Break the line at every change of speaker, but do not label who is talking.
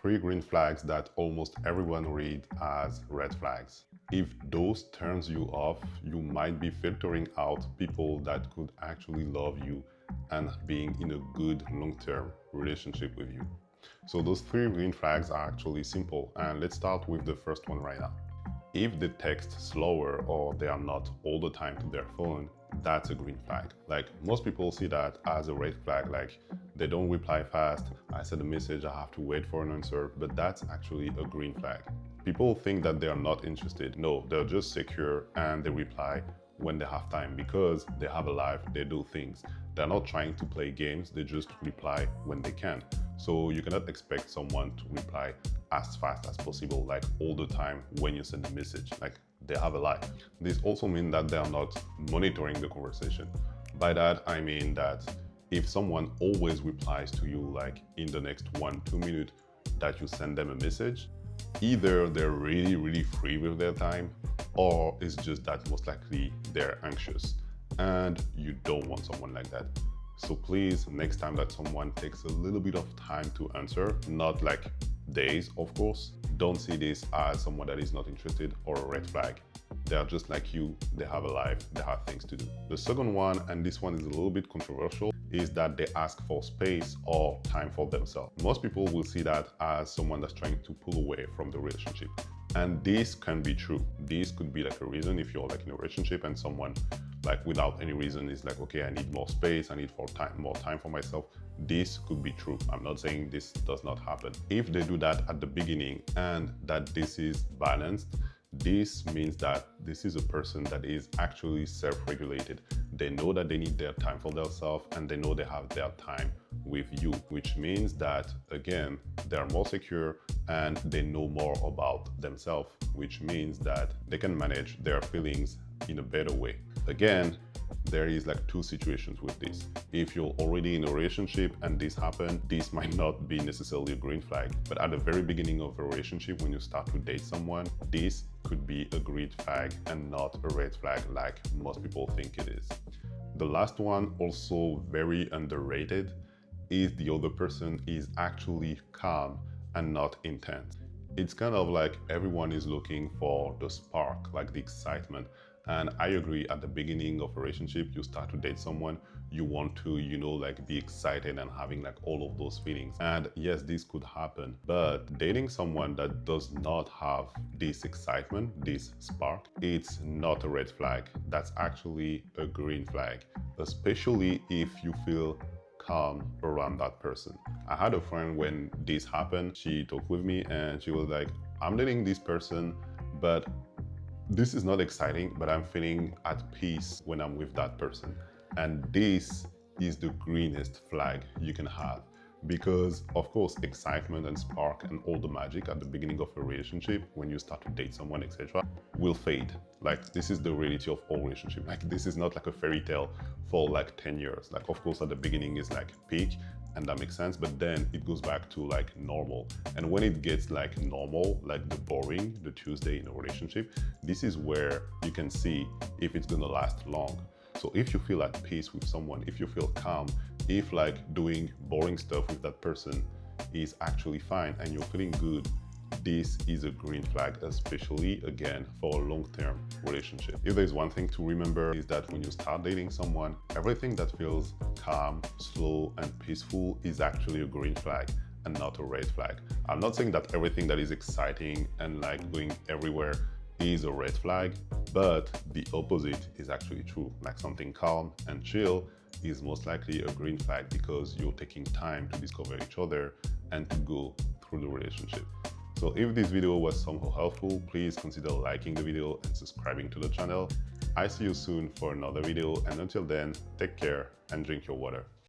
three green flags that almost everyone reads as red flags. If those turns you off, you might be filtering out people that could actually love you and being in a good long-term relationship with you. So those three green flags are actually simple, and let's start with the first one right now. If they text slower or they are not all the time to their phone, that's a green flag. Like, most people see that as a red flag, like they don't reply fast, I send a message, I have to wait for an answer, but that's actually a green flag. People think that they are not interested. No, they're just secure and they reply when they have time because they have a life, they do things. They're not trying to play games, they just reply when they can. So you cannot expect someone to reply as fast as possible, like all the time when you send a message. Like, they have a life. This also means that they are not monitoring the conversation. By that, I mean that if someone always replies to you like in the next 1-2 minutes that you send them a message, either they're really free with their time, or it's just that most likely they're anxious, and you don't want someone like that. So please, next time that someone takes a little bit of time to answer, not like days, of course, don't see this as someone that is not interested or a red flag. They are just like you, they have a life, they have things to do. The second one, and this one is a little bit controversial, is that they ask for space or time for themselves. Most people will see that as someone that's trying to pull away from the relationship. And this can be true. This could be like a reason if you're like in a relationship and someone like without any reason is like, okay, I need more space, I need more time for myself. This could be true. I'm not saying this does not happen. If they do that at the beginning and that this is balanced, this means that this is a person that is actually self-regulated. They know that they need their time for themselves and they know they have their time with you, which means that, again, they're more secure and they know more about themselves, which means that they can manage their feelings in a better way. Again, there is like two situations with this. If you're already in a relationship and this happened, this might not be necessarily a green flag. But at the very beginning of a relationship, when you start to date someone, this could be a green flag and not a red flag like most people think it is. The last one, also very underrated, is the other person is actually calm and not intense. It's kind of like everyone is looking for the spark, like the excitement. And I agree, at the beginning of a relationship, you start to date someone, you want to, like be excited and having like all of those feelings. And yes, this could happen, but dating someone that does not have this excitement, this spark, it's not a red flag. That's actually a green flag, especially if you feel calm around that person. I had a friend when this happened, she talked with me and she was like, I'm dating this person, but this is not exciting, but I'm feeling at peace when I'm with that person. And this is the greenest flag you can have, because of course excitement and spark and all the magic at the beginning of a relationship, when you start to date someone, etc., will fade. Like, this is the reality of all relationships. Like, this is not like a fairy tale for like 10 years. Like, of course at the beginning is like peak, and that makes sense, but then it goes back to like normal. And when it gets like normal, like the boring, the Tuesday in a relationship, this is where you can see if it's gonna last long. So if you feel at peace with someone, if you feel calm, if like doing boring stuff with that person is actually fine and you're feeling good, this is a green flag, especially again for a long-term relationship. If there's one thing to remember, is that when you start dating someone, everything that feels calm, slow, and peaceful is actually a green flag and not a red flag. I'm not saying that everything that is exciting and like going everywhere is a red flag, but the opposite is actually true. Like, something calm and chill is most likely a green flag because you're taking time to discover each other and to go through the relationship. So if this video was somehow helpful, please consider liking the video and subscribing to the channel. I see you soon for another video, and until then, take care and drink your water.